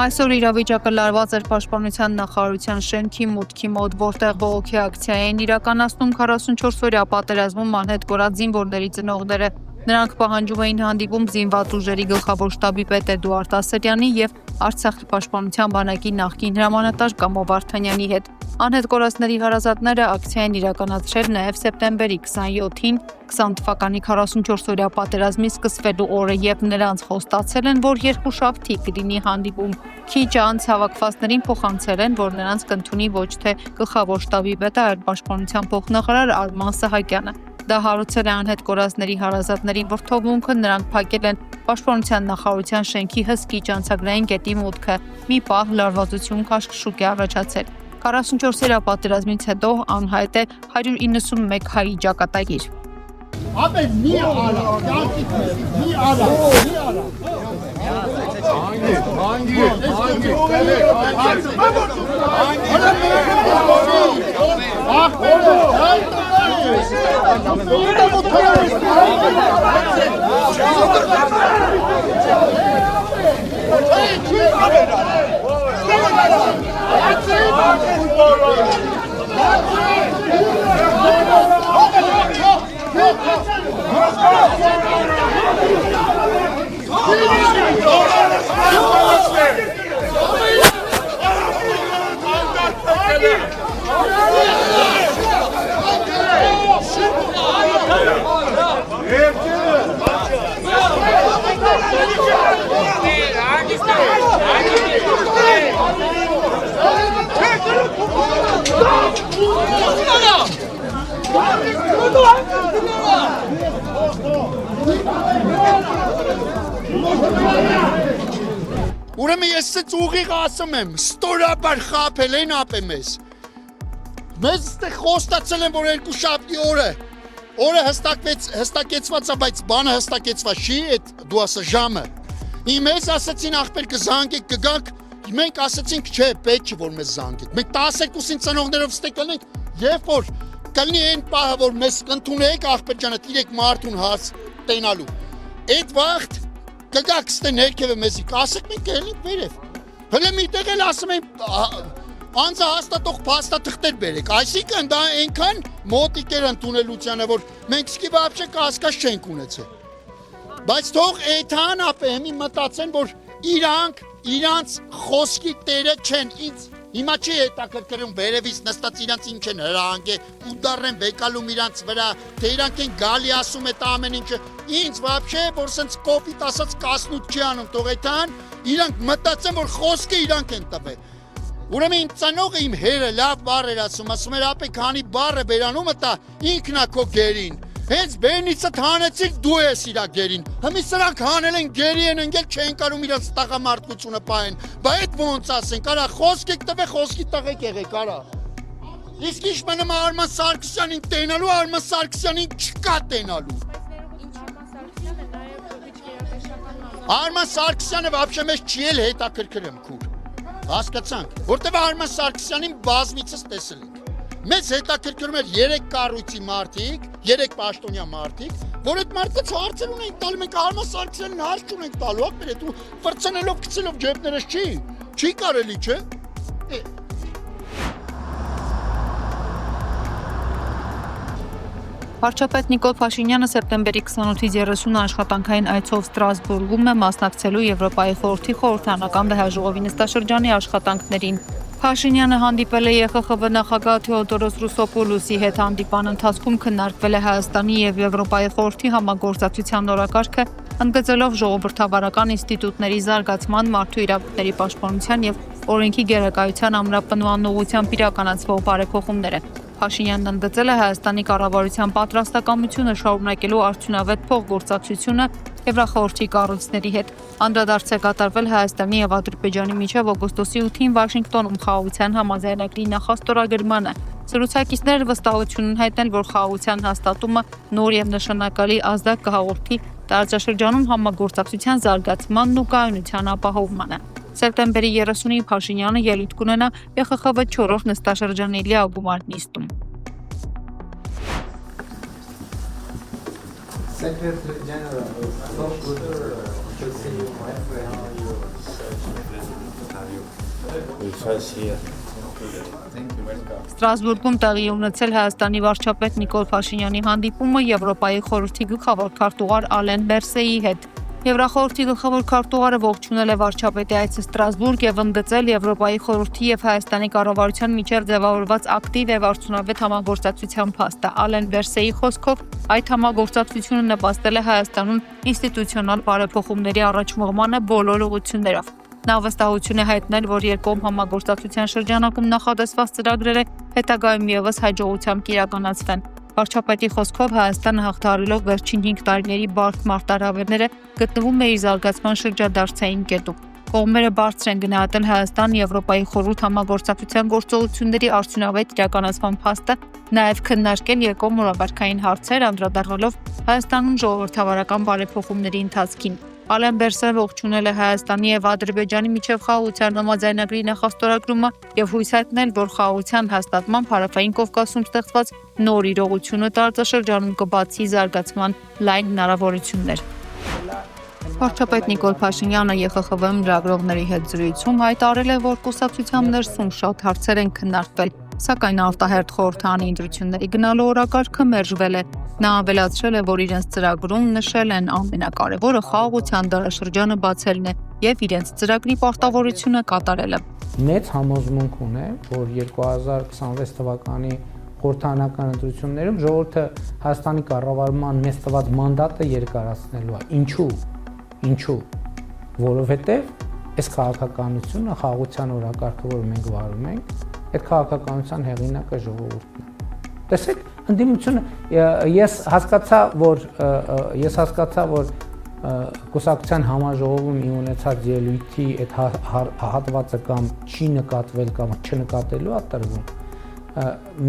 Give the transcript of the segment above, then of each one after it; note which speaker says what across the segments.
Speaker 1: Այսօր իրավիճակը լարված էր Պաշտպանության նախարարության շենքի մուտքի մոտ, որտեղ բողոքի ակցիա էին իրականացնում 44-օրյա պատերազմում անհետ կորած զինվորների ծնողները։ Նրանք պահանջում էին հանդիպում զինված ուժերի գլխավոր շտաբի պետ Էդուարդ Ասրյանի եւ Արցախի պաշտպանության բանակի նախկին հրամանատար Կամո Վարդանյանի հետ։ Անհետ կորածների հարազատները ակցիան իրականացրել նաև սեպտեմբերի 27-ին 20 թվականի 44-օրյա պատերազմի սկսվելու օրը եւ նրանց խոստացել են, որ երկուշաբթի կլինի հանդիպում։ Քիչ անց հավաքվածներին փոխանցել են, որ նրանց կընդունի ոչ թե գլխավոր շտաբի պետը, այլ պաշտպանության փոխնախարար Արման Սահակյանը։ Դա հարուցել է անհետ կորածների հարազատներին, որ թողունքը նրանք փակել են Պաշտպանության նախարարության շենքի հսկիչ անցագրային գետի մուտքը։ Մի պահ լարվածություն քաշքշուկ է առաջացել։ 44-օրյա պատերազմից հետո անհայտ է 191 հայ ճակատագիր։
Speaker 2: Ապե մի արա, մի արա։ Ուրեմն ես ցած ուղիղ ասում եմ, ստորաբար խափել են ապե մեզ։ Մեզ այստեղ խոստացել են, որ երկու շաբթի օրը հստակեցված է, բայց բանը հստակեցված չի, այդ դու ասա ժամը։ Մեզ ասացին ախպեր կզանգեք, կգանք, մենք ասացինք չէ, պետք չէ որ մեզ զանգեք։ Մենք 12-ին ծնողներով ստե կլինենք, երբ որ կլինի այն պահը, որ մեզ կընդունեք ախպեր ջանը, իրեք մարդուն հարց տենալու։ Այդ վաղտ կգաք ստե ներքևը մեզի, կասեք մենք կհելենք վերև։ Հələ միտեղ էլ ասում են անձը հաստատող փաստաթղթեր բերեք, այսինքն դա այնքան մոտիկ էր ընդունելությանը, որ մենք սկի բաբշե կասկած չենք ունեցել։ Բայց թող էթան ապեմի մտածեն, որ իրանց խոսքի տերը չեն, ինձ հիմա չի հետաքրքրում վերևից նստած իրանց ինչ են հրահանգե, ուդարեն բեկալում իրանց վրա, թե իրանք են գալի ասում այդ ամեն ինչը, ինձ բաբշե, որ սենց կոպիտ ասած կասնուտ չի անում, թող էթան, իրանք մտածեն, որ խոսքը իրանք են տվել։ Ուրեմն իմ ծնողը իմ հերը լավ բառ էր ասում էր ապե քանի բառը բերանում տա ինքնա քո գերին։ Հենց բերնիցը հանեցիք դու ես իրա գերին։ Հիմի սրանք հանել են գերի են ընկել չեն կարում իրանց տղամարդկությունը պահեն։ Բա այդ ոնց ասենք, արա խոսք եք տվե խոսքի տղեկ եղեք, արա։ Իսկ ինչ մնում Արման Սարգսյանին տենալու, Արման Սարգսյանին չկա տենալու։ Արման Սարգսյանը вообще մեզ չի էլ հետաքրքրում քուր։ Հասկացանք, որտեվ Արման Սարգսյանին բազմիցս տեսել ենք։ Մեզ հետաքրքրում էր 3 կառույցի մարդիկ, 3 պաշտոնյա մարդիկ, որ այդ մարդկանց հարցեր ունենք տալու, մենք Արման Սարգսյանին հարց չունենք տալու, ապեր այդ ու ֆրցնելով գցելով ջեբներս չի կարելի, չէ։
Speaker 1: Վարչապետ Նիկոլ Փաշինյանը սեպտեմբերի 28-ից 30-ը աշխատանքային այցով Ստրասբուրգում է մասնակցելու Եվրոպայի խորհրդի խորհրդանական դահաժողովի նստաշրջանի աշխատանքներին։ Փաշինյանը հանդիպել է ԵԽԽՎ նախագահ Թեոդորոս Ռուսոպոլոսի հետ, հանդիպան ընթացքում քննարկվել է Հայաստանի եւ Եվրոպայի խորհրդի համագործակցության նորակարգը, ընդգծելով ժողովրդավարական ինստիտուտների զարգացման, մարդու իրավունքների պաշտպանության եւ օրենքի գերակայության ամրապնման ուղղությամբ իրականացվող բարեփոխումները։ Փաշինյանն ընդգծել է Հայաստանի կառավարության պատրաստակամությունը շարունակելու արդյունավետ փոխգործակցությունը Եվրախորհրդի կառույցների հետ։ Անդրադարձ է կատարվել Հայաստանի եւ Ադրբեջանի միջև օգոստոսի 8-ին Վաշինգտոնում խաղաղության համաձայնագրի նախաստորագրմանը։ Զրուցակիցները վստահություն են հայտնել, որ խաղաղության հաստատումը նոր եւ նշանակալի ազդակ կհաղորդի տարածաշրջանում համագործակցության զարգացմանն ու կայունության ապահովմանը։ Սեպտեմբերի 30-ին Փաշինյանը ելույթ կունենա ԵԽԽՎ 4-րդ նստաշրջանի լիագումար նիստում։
Speaker 3: Secretary General of
Speaker 1: Ստրասբուրգում տեղի ունեցել Հայաստանի վարչապետ Նիկոլ Փաշինյանի հանդիպումը Եվրոպայի խորհրդի գլխավոր քարտուղար Ալեն Բերսեի հետ։ Եվրախորհրդի գլխավոր քարտուղարը ողջունել է վարչապետի այցը Ստրասբուրգ եւ ընդգծել Եվրոպայի խորհրդի եւ Հայաստանի կառավարության միջև ձևավորված ակտիվ եւ արդյունավետ համագործակցության փաստը։ Ալեն Բերսեի խոսքով այդ համագործակցությունը նպաստել է Հայաստանում ինստիտուցիոնալ բարեփոխումների առաջմղմանը բոլոր ուղղություններով։ Նա վստահություն է հայտնել, որ երկկողմ համագործակցության շրջանակում նախատեսված ծրագրերը հետագայում ևս հաջողությամբ կիրականացվեն։ Վարչապետի խոսքով Հայաստանը հաղթահարելով վերջին 5 տարիների բարդ մարտահրավերները գտնվում է իր զարգացման շրջադարձային կետում։ Կողմերը բարձր են գնահատել Հայաստան-Եվրոպայի խորհուրդ համագործակցության գործողությունների արդյունավետ իրականացման փաստը, նաև քննարկել երկկողմ օրակարգային հարցեր, անդրադառնալով Հայաստանում ժողովրդավարական բարեփոխումների ընթացքին։ Ալեն Բերսեն ողջունել է Հայաստանի եւ Ադրբեջանի միջև խաղաղության համաձայնագրի նախաստորագրումը եւ հույս հայտնել, որ խաղաղության հաստատմամբ Հարավային Կովկասում ստեղծված նոր իրողությունը տարածաշրջանում կբացի զարգացման լայն հնարավորություններ։ Վարչապետ Նիկոլ Փաշինյանը ԵԽԽՎ-ում լրագրողների հետ զրույցում հայտարարել է, որ կուսակցության ներսում շատ հարցեր են քննարկվել, սակայն արտահերթ խորհրդարանի ընտրությունների գնալու օրակարգը մերժվել է։ Նա ավելացրել է, որ իրենց ծրագրում նշել են ամենակարևորը խաղաղության դարաշրջանը բացելն է եւ իրենց ծրագրի պարտավորությունը կատարելը։
Speaker 3: Մեծ համոզմունք ունեմ, որ 2026 թվականի խորհրդարանական ընտրություններում ժողովուրդը Հայաստանի կառավարման մեծ տված մանդատը երկարացնելու է։ Ինչու՞։ Որովհետեւ այս քաղաքականությունը, խաղաղության օրակարգը, որ մենք վարում ենք, այդ քաղաքականության հեղինակը ժողովուրդն է։ Տեսեք, ընդդիմությունը ես հասկացա, որ կուսակցության համաժողովում ի ունեցած ելույթի այդ հատվածը կամ չի նկատվել կամ չնկատելու է տրվում։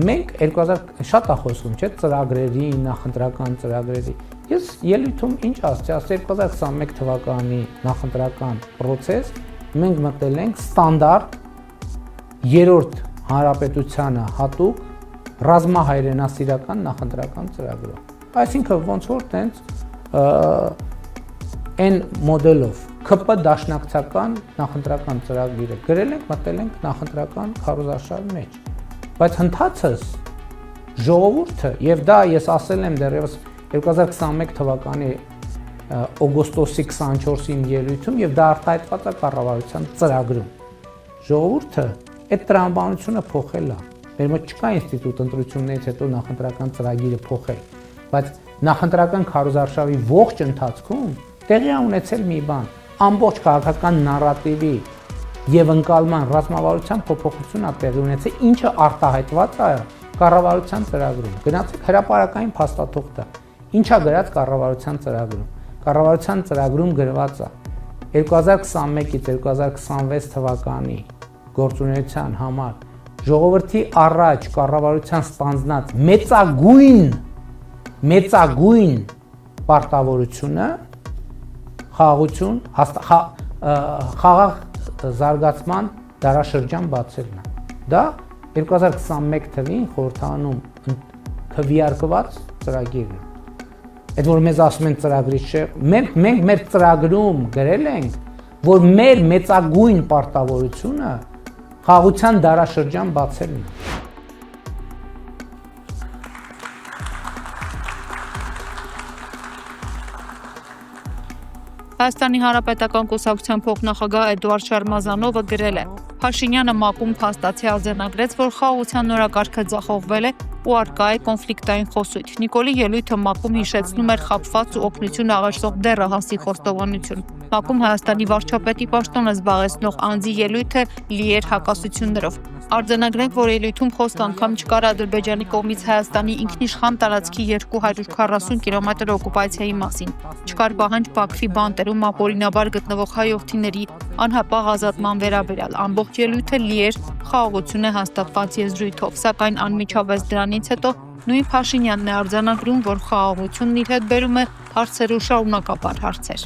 Speaker 3: Մենք 2000 շատ է խոսում, չէ՞, ծրագրերի, նախընտրական ծրագրերի։ Ես ելույթում ինչ ասացի, 2021 թվականի նախընտրական process մենք մտել ենք ստանդարտ երրորդ հանրապետությանը հատուկ ռազմահայրենասիրական նախընտրական ծրագրով։ Այսինքն ոնց որ տենց այն մոդելով ԿՊ դաշնակցական նախընտրական ծրագիրը գրել ենք, մտել ենք նախընտրական քարոզարշավի մեջ։ Բայց հնդածս ժողովուրդը, եւ դա ես ասել եմ դեռևս 2021 թվականի օգոստոսի 24-ին ելույթում եւ դա արտահայտված է կառավարության ծրագրում։ Ժողովուրդը այդ տրամաբանությունը փոխել է։ Մեր մոտ չկա ինստիտուտ ընտրություններից հետո նախընտրական ծրագիրը փոխել, բայց նախընտրական քարոզարշավի ողջ ընթացքում տեղի է ունեցել մի բան, ամբողջ քաղաքական նարատիվի եւ ընկալման ռազմավարության փոփոխություն է տեղի ունեցել, ինչը արտահայտված է կառավարության ծրագրում։ Գնացեք հրապարակային փաստաթուղթ է։ Ինչա գրած կառավարության ծրագրում։ Կառավարության ծրագրում գրված է 2021-ից 2026 թվականի գործունեության համար ժողովրդի առաջ կառավարության ստանձնած մեծագույն պարտավորությունը խաղաղություն խաղաղ զարգացման դարաշրջան բացելն է։ Դա 2021 թվին խորհրդարանում քվեարկված ծրագիրն է։ Այդ որ մեզ ասում են ծրագրից չէ, մենք մեր ծրագրում գրել ենք, որ մեր մեծագույն պարտավորությունը խաղաղության դարաշրջան բացելն է։
Speaker 1: Հայաստանի Հանրապետական կուսակցության փոխնախագահ Էդուարդ Շարմազանովը գրել է. Փաշինյանը ՄԱԿ-ում փաստացի արձանագրեց, որ խաղաղության նորակարգը ձախողվել է ու արկա է կոնֆլիկտային խոսույթ։ Նիկոլի ելույթը ՄԱԿ-ում հիշեցնում էր խաբված ու օգնություն աղերսող դեռահասի խոստովանություն։ ՄԱԿ-ում Հայաստանի վարչապետի պաշտոնը զբաղեցնող անձի ելույթը լի էր հակասություններով։ Արձանագրենք, որ ելույթում խոսք անգամ չկար Ադրբեջանի կողմից Հայաստանի ինքնիշխան տարածքի 240 կիլոմետր օկուպացիայի մասին։ Չկար պահանջ Բաքվի բանտերում ապօրինաբար գտնվող հայ օգտիների անհապաղ ազատման վերաբերյալ։ Ամբողջ ելույթը լի էր խաղաղություն է հաստատված եզրույթով, սակայն անմիջապես դրանից հետո նույն Փաշինյանն է արձանագրում, որ խաղաղությունն իր հետ բերում է հարցեր ու շարունակապար հարցեր։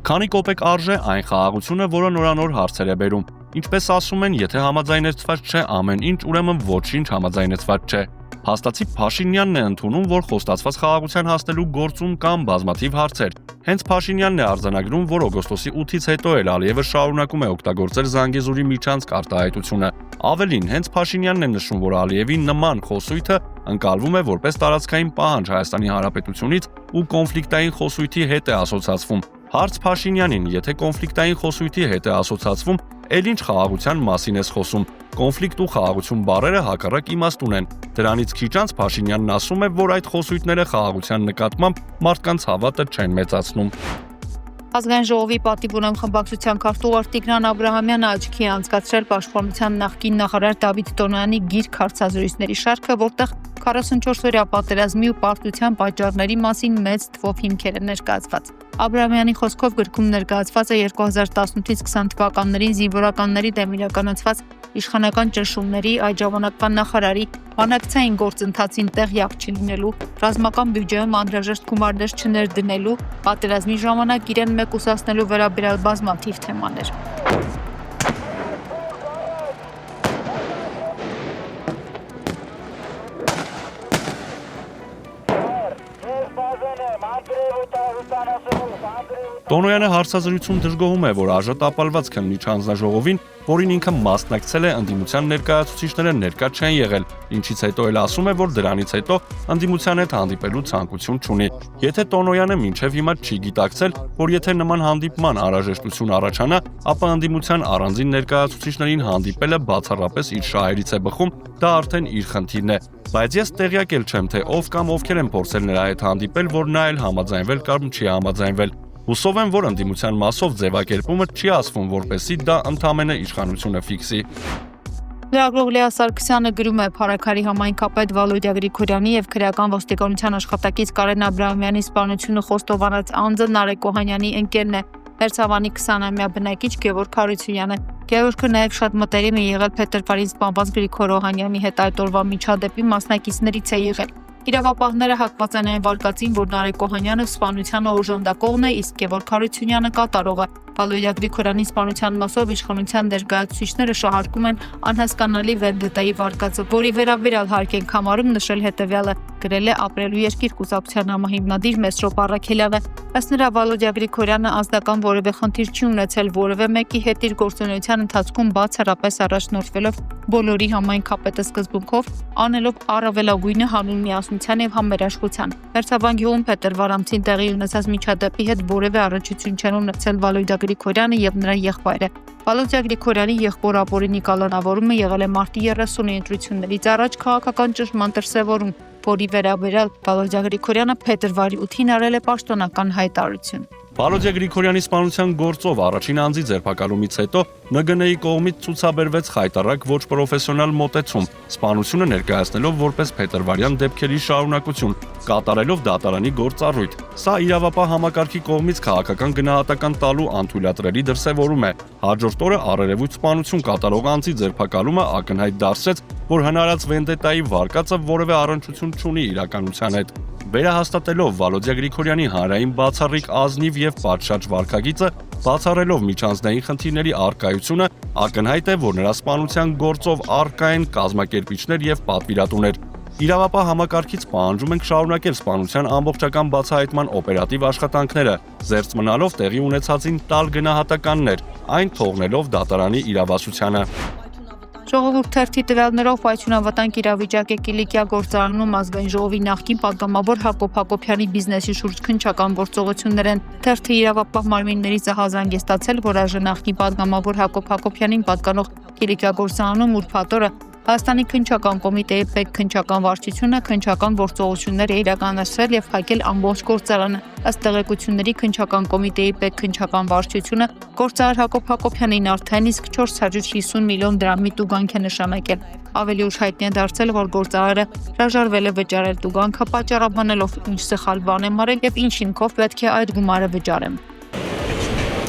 Speaker 4: Քանի կոպեկ արժե այն խաղաղությունը, որը նորանոր հարցեր է բերում։ Ինչպես ասում են, եթե համաձայնեցված չէ ամեն ինչ, ուրեմն ոչինչ համաձայնեցված չէ։ Հաստատի Փաշինյանն է ընդունում, որ խոստացված խաղաղության հասնելու գործում կան բազմաթիվ հարցեր։ Հենց Փաշինյանն է արձանագրում, որ օգոստոսի 8-ից հետո էլ Ալիևը շարունակում է օգտագործել Զանգեզուրի միջանցք արտահայտությունը։ Ավելին, հենց Փաշինյանն է նշում, որ Ալիևի նման խոսույթը ընկալվում է որպես տարածքային պահանջ Հայաստանի Հանրապետությունից ու կոնֆլիկտային խոսույթի հետ է ասոցացվում։ Հարց Փաշինյանին, եթե կոնֆլիկտային խոսույթի հետ է ասոցացվում, էլ ինչ խաղաղության մասին ես խոսում։ Կոնֆլիկտ ու խաղաղություն բառերը հակառակ իմաստ ունեն։ Դրանից քիչ անց Փաշինյանն ասում է, որ այդ խոսույթները խաղաղության նկատմամբ մարդկանց հավատը չեն մեծացնում։
Speaker 1: Ազգային ժողովի պատիվ ունեմ խմբակցության քարտուղար Տիգրան Աբրահամյանը աչքի է անցկացրել Պաշտպանության նախկին նախարար Դավիթ Տոնոյանի գիրք հարցազրույցների շարքը, որտեղ 44-օրյա պատերազմի ու պարտության պատճառների մասին մեծ թվով հիմքեր է ներկայացված։ Աբրահամյանի խոսքով գրքում ներկայացված է 2018-ից 20 թվականներին զինվորականների դեմ իրականացված իշխանական ճնշումների, այդ ժամանակվա նախարարի բանակցային գործընթացին տեղյակ չլինելու, ռազմական բյուջեում անհրաժեշտ գումարներ չներդնելու, պատերազմի ժամանակ իրեն մեկուսացնելու վերաբերյալ բազմաթիվ թեմաներ։
Speaker 4: Տոնոյանը հարցազրույցում դժգոհում է, որ ԱԺՏ քննի հանձնաժողովին, որին ինքը մասնակցել է, ընդդիմության ներկայացուցիչները ներկա չեն եղել, ինչից հետո էլ ասում է, որ դրանից հետո ընդդիմության հետ հանդիպելու ցանկություն չունի։ Եթե Տոնոյանը մինչև հիմա չի գիտակցել, որ եթե նման հանդիպման անհրաժեշտություն առաջանա, ապա ընդդիմության առանձին ներկայացուցիչներին հանդիպելը բացառապես իր շահերից է բխում, դա արդեն իր խնդիրն է։ Բայց ես տեղյակ էլ չեմ, թե ով կամ ովքեր են փորձել նրա հետ հանդիպել, որ նա էլ համաձայնվել կամ չի համաձայնվել։ Հուսով եմ, որ ընդդիմության մասով ձևակերպումը չի ասվում, որպեսզի դա ընդամենը իշխանությունը ֆիքսի։
Speaker 1: Լրագրող Լեա Սարգսյանը գրում է Փարաքարի համայնքապետ Վալոդիա Գրիգորյանի եւ քրեական ոստիկանության աշխատակից Կարեն Աբրահամյանի սպանությունը խոստովանած անձը Նարեկ Օհանյանի ընկերն է։ Մերձավանի 20-ամյա բնակիչ Գևորգ Հարությունյանը։ Գևորգը նաև շատ մտերիմ է եղել փետրվարին սպանված Գրիգոր Օհանյանի հետ այդ օրվա միջադեպի մասնակիցներից է եղել։ Իրավապահները հակված են այն վարկածին, որ Նարեկ Օհանյանը սպանությանը օժանդակողն է, իսկ Գևորգ Հարությունյանը կատարողը։ Վալոդիա Գրիգորյանի սպանության մասով իշխանության ներկայացուցիչները շահարկում են անհասկանալի վենդետայի վարկածը, որի վերաբերյալ հարկ են համարում նշել հետևյալը, գրել է Ապրելու երկիր կուսակցության համահիմնադիր Մեսրոպ Առաքելյանը։ Ըստ նրա Վալոդիա Գրիգորյանը ազնական որևէ խնդիր չի ունեցել որևէ մեկի հետ իր գործունեության ընթացքում բացառապես առաջնորդվելով բոլորի համայնքապետը սկզբունքով, անելով առավելագույնը հանուն միասնության եւ համերաշխության։ Մերձավան գյուղում փետրվար ամսին տեղի ունեցած միջադեպի հետ որևէ առնչություն չեն ունեցել Վալոդիա Գրիգորյանը եւ նրա եղբայրը։ Վալոդիա Գրիգորյանի եղբոր Ապորինի կալանավորումը եղել է մարտի 30-ի ընտրություններից առաջ քաղաքական ճնշման դրսևորում, որի վերաբերյալ Վալոդիա Գրիգորյանը փետրվարի 8-ին արել է պաշտոնական հայտարարություն։
Speaker 4: Վալոդիա Գրիգորյանի սպանության գործով առաջին անձի ձերբակալումից հետո ՆԳՆ-ի կողմից ցուցաբերվեց խայտառակ ոչ պրոֆեսիոնալ մոտեցում, սպանությունը ներկայացնելով որպես փետրվարյան դեպքերի շարունակություն, կատարելով դատարանի գործառույթ։ Սա իրավապահ համակարգի կողմից քաղաքական գնահատական տալու անթույլատրելի դրսևորում է։ Հաջորդ օրը առերևույթ սպանություն կատարող անձի ձերբակալումը ակնհայտ դարձրեց, որ հնարած վենդետայի վարկածը որևէ առնչություն չունի իրականության հետ։ Վերահաստատելով Վալոդիա Գրիգորյանի հանրային բացառիկ ազնիվ եւ պատշաճ վարքագիծը, բացառելով միջանձնային խնդիրների առկայությունը, ակնհայտ է, որ նրա սպանության գործով առկա են կազմակերպիչներ եւ պատվիրատուներ։ Իրավապահ համակարգից պահանջում ենք շարունակել սպանության ամբողջական բացահայտման օպերատիվ աշխատանքները, զերծ մնալով տեղի ունեցածին տալ գնահատականներ, այն թողնելով դատարանի իրավասությանը։
Speaker 1: Ժողովուրդ թերթի տվյալներով պայթյունավտանգ իրավիճակ է Կիլիկիա գործարանում ազգային ժողովի նախկին պատգամավոր Հակոբ Հակոբյանի բիզնեսի շուրջ քննչական գործողություններ են։ Թերթի իրավապահ մարմինների զահազանգ է ստացել, որ այժմ նախկին պատգամավոր Հակոբ Հակոբյանին պատկանող Կիլիկիա գործարանում ուրբաթ օրը Հայաստանի քննչական կոմիտեի պետ քննչական վարչությունը քննչական գործողություններ է իրականացրել եւ փակել ամբողջ գործարանը։ Ըստ տեղեկությունների քննչական կոմիտեի պետ քննչական վարչությունը գործարար Հակոբ Հակոբյանին արդեն իսկ 450 միլիոն դրամի տուգանք է նշանակել։ Ավելի ուշ հայտնի է դարձել, որ գործարարը հրաժարվել է վճարել տուգանքը, պատճառաբանելով ինչ սխալ բան եմ արել եւ ինչ հիմքով պետք է այդ գումարը վճարեմ։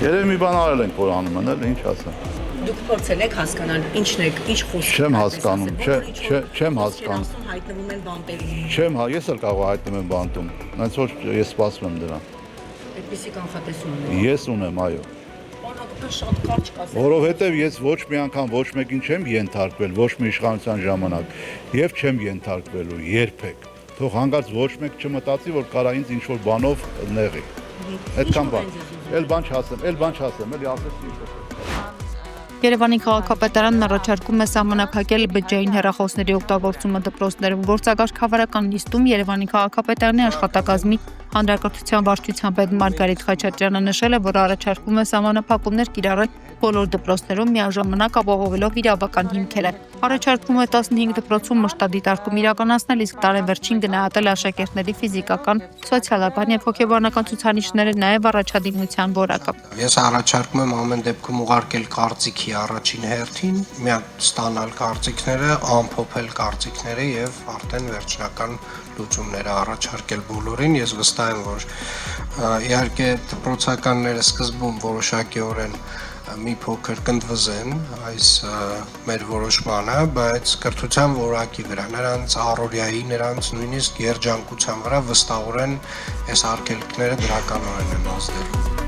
Speaker 5: Երևի մի բան արել ենք, որ անում են, էլ ինչ ասեմ։
Speaker 6: Դուք փորձել եք հասկանալ ինչն եք, ինչ խոսում եք։
Speaker 5: Չեմ հասկանում, չեմ հասկանում։
Speaker 6: Հայտնվում են բանտերում։
Speaker 5: Չեմ, ես էլ կարող հայտնվում եմ բանտում։ Այնց որ ես սպասում եմ դրան։
Speaker 6: Այդպիսի կանխատեսում ունեք։
Speaker 5: Ես ունեմ, այո։
Speaker 6: Պարոն Այդպես շատ կարճ կասեմ։
Speaker 5: Որովհետև ես ոչ մի անգամ ոչ մեկին չեմ ենթարկվել, ոչ մի իշխանության ժամանակ եւ չեմ ենթարկվելու երբեք։ Թող հանգարց ոչ մեկ չմտածի, որ կարա ինձ ինչ-որ բանով նեղի։ Այդքան բան։ Էլ բան չասեմ, էլի ասեցի։
Speaker 1: Երևանի քաղաքապետարանն առաջարկում է սահմանափակել բջջային հեռախոսների օգտագործումը դպրոցներում։ Գործակարգ հավաքական նիստում Երևանի քաղաքապետարանի աշխատակազմի հանրակրթության վարչության պետ Մարգարիտ Խաչատրյանը նշել է, որ առաջարկում է սահմանափակումներ կիրառել բոլոր դպրոցներում միաժամանակ ապահովելով իրավական հիմքերը։ Առաջարկվում է 15 դպրոցում մշտադիտարկում իրականացնել, իսկ տարեվերջին գնահատել աշակերտների ֆիզիկական, սոցիալական եւ հոգեբանական ցուցանիշները, նաեւ առաջադիմության որակը։
Speaker 7: Ես առաջարկում եմ ամեն դեպքում ուղարկել կարծիքի առաջին հերթին, միակ ստանալ կարծիքները, ամփոփել կարծիքները եւ արդեն վերջնական լուծումները առաջարկել բոլորին։ Ես վստահ եմ, որ իհարկե դպրոցականները սկզբում որոշակիորեն մի փոքր կնդվզեն այս մեր որոշմանը, բայց կրթության որակի վրա, նրանց առօրյայի, նրանց նույնիսկ երջանկության վրա վստահորեն այս արգելքները դրականորեն են ազդելու։